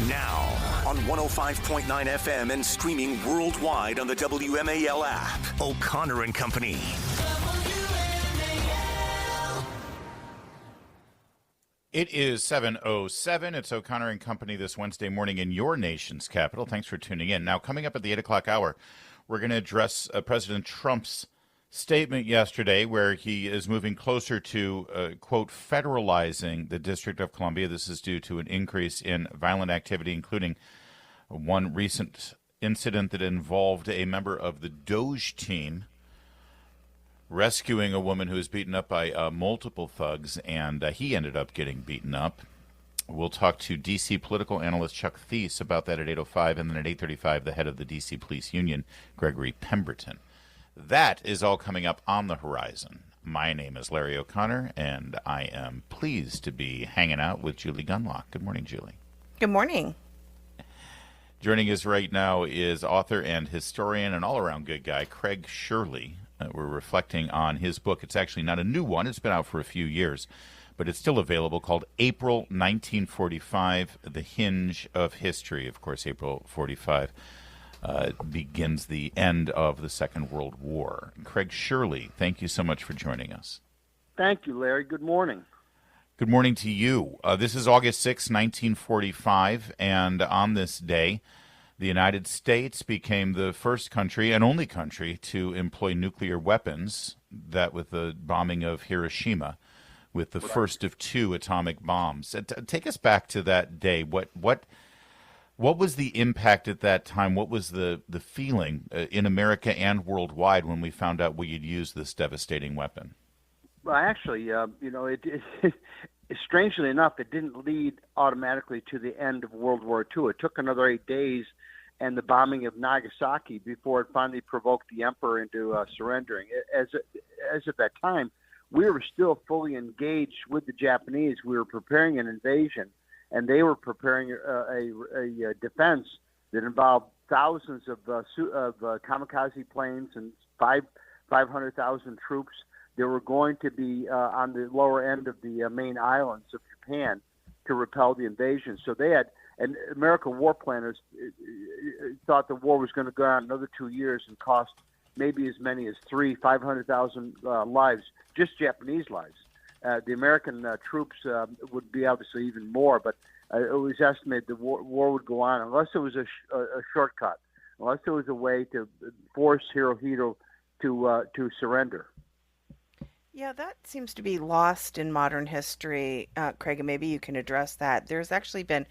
Now, on 105.9 FM and streaming worldwide on the WMAL app. O'Connor and Company. It is 7:07. It's O'Connor and Company this Wednesday morning in your nation's capital. Thanks for tuning in. Now, coming up at the 8 o'clock hour, we're going to address President Trump's statement yesterday where he is moving closer to, quote, federalizing the District of Columbia. This is due to an increase in violent activity, including one recent incident that involved a member of the Doge team rescuing a woman who was beaten up by multiple thugs, and he ended up getting beaten up. We'll talk to D.C. political analyst Chuck Thies about that at 8:05, and then at 8:35, the head of the D.C. Police Union, Gregory Pemberton. That is all coming up on the horizon. My name is Larry O'Connor, and I am pleased to be hanging out with Julie Gunlock. Good morning, Julie. Good morning. Joining us right now is author and historian and all-around good guy, Craig Shirley. We're reflecting on his book. It's actually not a new one. It's been out for a few years, but it's still available, called April 1945, The Hinge of History. Of course, April 45 begins the end of the Second World War. Craig Shirley, thank you so much for joining us. Thank you, Larry. Good morning. Good morning to you. This is August 6, 1945, and on this day, the United States became the first country and only country to employ nuclear weapons, that with the bombing of Hiroshima, with the first of two atomic bombs. Take us back to that day. What was the impact at that time? What was the feeling in America and worldwide when we found out we had used this devastating weapon? Well, actually, strangely enough, it didn't lead automatically to the end of World War II. It took another 8 days and the bombing of Nagasaki before it finally provoked the emperor into surrendering. As of that time, we were still fully engaged with the Japanese. We were preparing an invasion, and they were preparing a defense that involved thousands of kamikaze planes and 500,000 troops. They were going to be on the lower end of the main islands of Japan to repel the invasion. So they had, and American war planners thought the war was going to go on another 2 years and cost maybe as many as 500,000 lives, just Japanese lives. The American troops would be obviously even more, but it was estimated the war would go on unless it was a shortcut, unless there was a way to force Hirohito to surrender. Yeah, that seems to be lost in modern history, Craig, and maybe you can address that. There's actually been,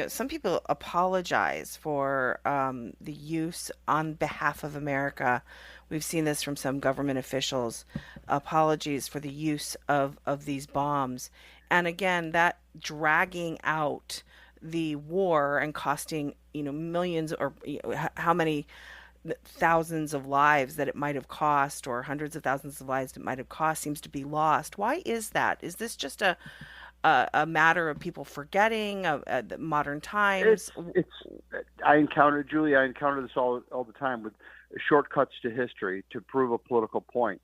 some people apologize for the use on behalf of America. We've seen this from some government officials, apologies for the use of these bombs. And again, that dragging out the war and costing, millions or how many thousands of lives that it might have cost, or hundreds of thousands of lives it might have cost, seems to be lost. Why is that? Is this just a matter of people forgetting the modern times? I encounter this all the time with shortcuts to history to prove a political point.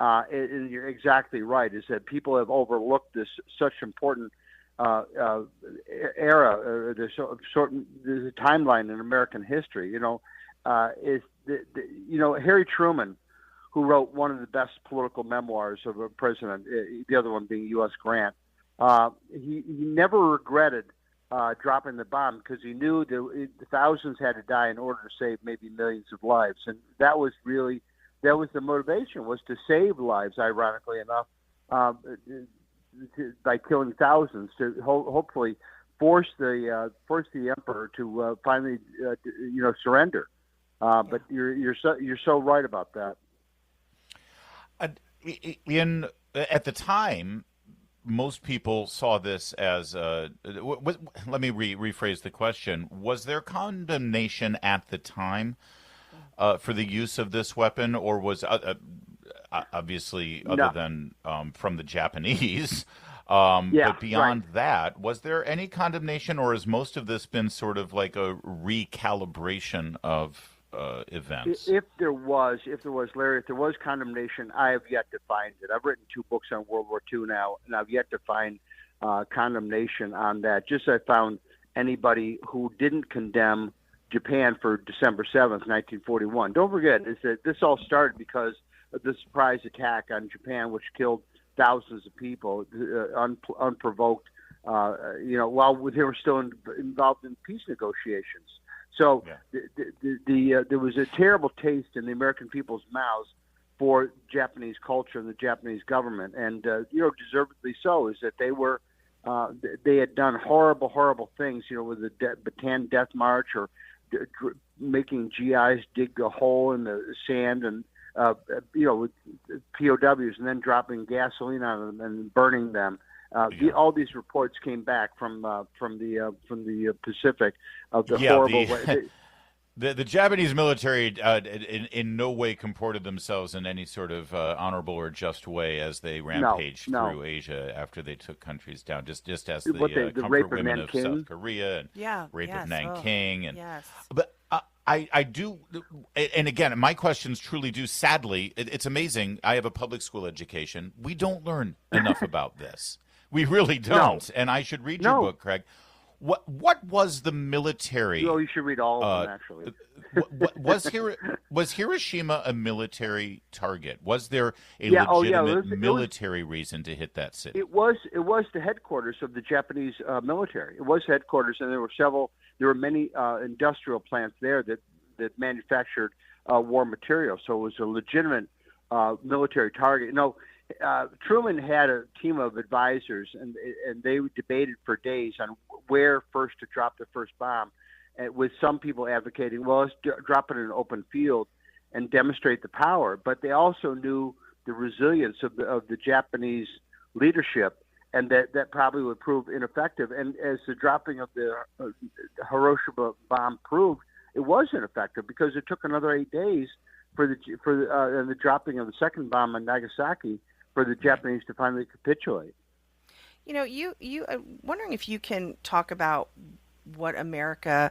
And you're exactly right, is that people have overlooked this such important era. There's a timeline in American history, Harry Truman, who wrote one of the best political memoirs of a president, the other one being U.S. Grant, he never regretted dropping the bomb because he knew the thousands had to die in order to save maybe millions of lives. And that was the motivation, was to save lives, ironically enough, by killing thousands, to hopefully force the emperor to finally surrender. But you're so right about that. At the time, most people saw this as let me rephrase the question. Was there condemnation at the time for the use of this weapon, or was obviously other than from the Japanese? But beyond that, was there any condemnation, or has most of this been sort of like a recalibration of events? If there was, Larry, if there was condemnation, I have yet to find it. I've written 2 books on World War II now, and I've yet to find condemnation on that. Just I found anybody who didn't condemn Japan for December 7th, 1941. Don't forget is that this all started because of the surprise attack on Japan, which killed thousands of people, unprovoked, while they were still involved in peace negotiations. So there was a terrible taste in the American people's mouths for Japanese culture and the Japanese government, and deservedly so. Is that they had done horrible things, with the Bataan Death March, or making GIs dig a hole in the sand, and with POWs, and then dropping gasoline on them and burning them. All these reports came back from the Pacific of the horrible way. The Japanese military in no way comported themselves in any sort of honorable or just way as they rampaged through Asia after they took countries down, just as the comfort women of South Korea and rape of Nanking. But I do, and again, my questions truly do, sadly, it's amazing. I have a public school education. We don't learn enough about this. We really don't. And I should read your book, Craig. What was the military? Well, you should read all of them, actually. Was Hiroshima a military target? Was there a legitimate military reason to hit that city? It was the headquarters of the Japanese military. It was headquarters, and there were many industrial plants there that manufactured war material. So it was a legitimate military target. Truman had a team of advisors, and they debated for days on where first to drop the first bomb, with some people advocating, well, let's drop it in an open field and demonstrate the power. But they also knew the resilience of the Japanese leadership, and that probably would prove ineffective. And as the dropping of the Hiroshima bomb proved, it was ineffective because it took another 8 days for the dropping of the second bomb on Nagasaki for the Japanese to finally capitulate. I'm wondering if you can talk about what America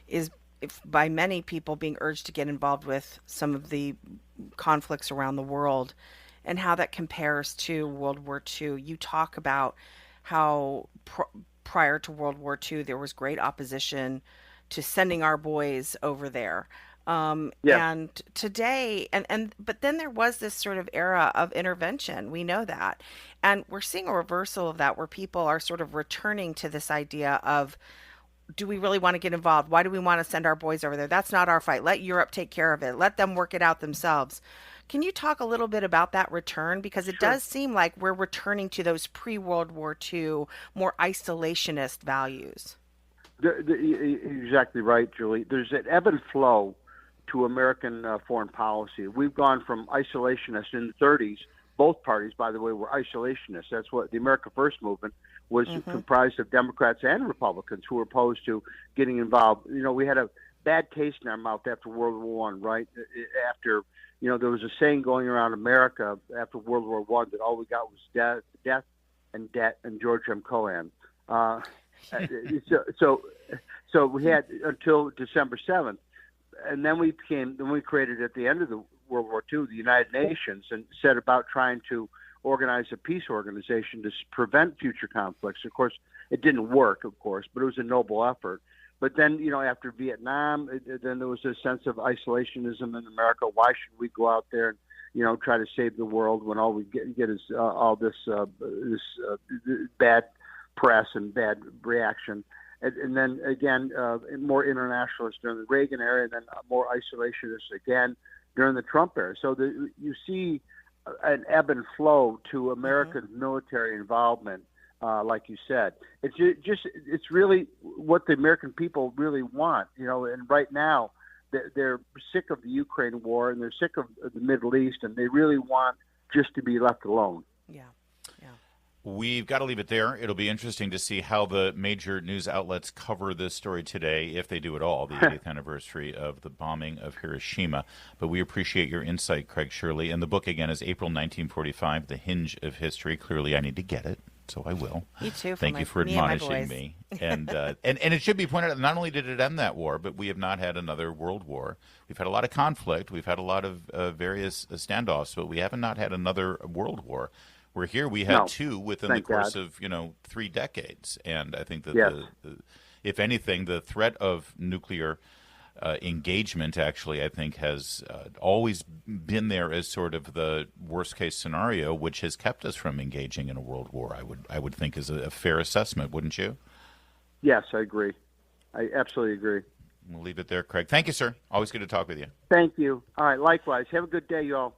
is, by many people, being urged to get involved with some of the conflicts around the world, and how that compares to World War II. You talk about how prior to World War II, there was great opposition to sending our boys over there. And today, but then there was this sort of era of intervention. We know that. And we're seeing a reversal of that, where people are sort of returning to this idea of, do we really want to get involved? Why do we want to send our boys over there? That's not our fight. Let Europe take care of it. Let them work it out themselves. Can you talk a little bit about that return? Because it does seem like we're returning to those pre-World War II, more isolationist values. Exactly right, Julie. There's an ebb and flow to American foreign policy. We've gone from isolationist in the 30s. Both parties, by the way, were isolationists. That's what the America First movement was, comprised of Democrats and Republicans who were opposed to getting involved. We had a bad taste in our mouth after World War I, right? After, there was a saying going around America after World War I that all we got was death and debt and George M. Cohan. So we had until December 7th. And then we created at the end of the World War II the United Nations, and set about trying to organize a peace organization to prevent future conflicts. Of course, it didn't work, but it was a noble effort. But then, after Vietnam, then there was a sense of isolationism in America. Why should we go out there and, try to save the world when all we get is all this bad press and bad reaction? And then again, more internationalist during the Reagan era, and then more isolationist again during the Trump era. So you see an ebb and flow to American military involvement, like you said. It's really what the American people really want, And right now, they're sick of the Ukraine war, and they're sick of the Middle East, and they really want just to be left alone. Yeah. We've got to leave it there. It'll be interesting to see how the major news outlets cover this story today, if they do at all, the 80th anniversary of the bombing of Hiroshima. But we appreciate your insight, Craig Shirley. And the book, again, is April 1945, The Hinge of History. Clearly, I need to get it, so I will. You too. Thank you for admonishing me. And it should be pointed out, not only did it end that war, but we have not had another world war. We've had a lot of conflict. We've had a lot of various standoffs, but we haven't not had another world war. We're here. We had two within the course of 3 decades, and I think that if anything, the threat of nuclear engagement actually, I think, has always been there as sort of the worst case scenario, which has kept us from engaging in a world war. I would think is a fair assessment, wouldn't you? Yes, I agree. I absolutely agree. We'll leave it there, Craig. Thank you, sir. Always good to talk with you. Thank you. All right, likewise. Have a good day, y'all.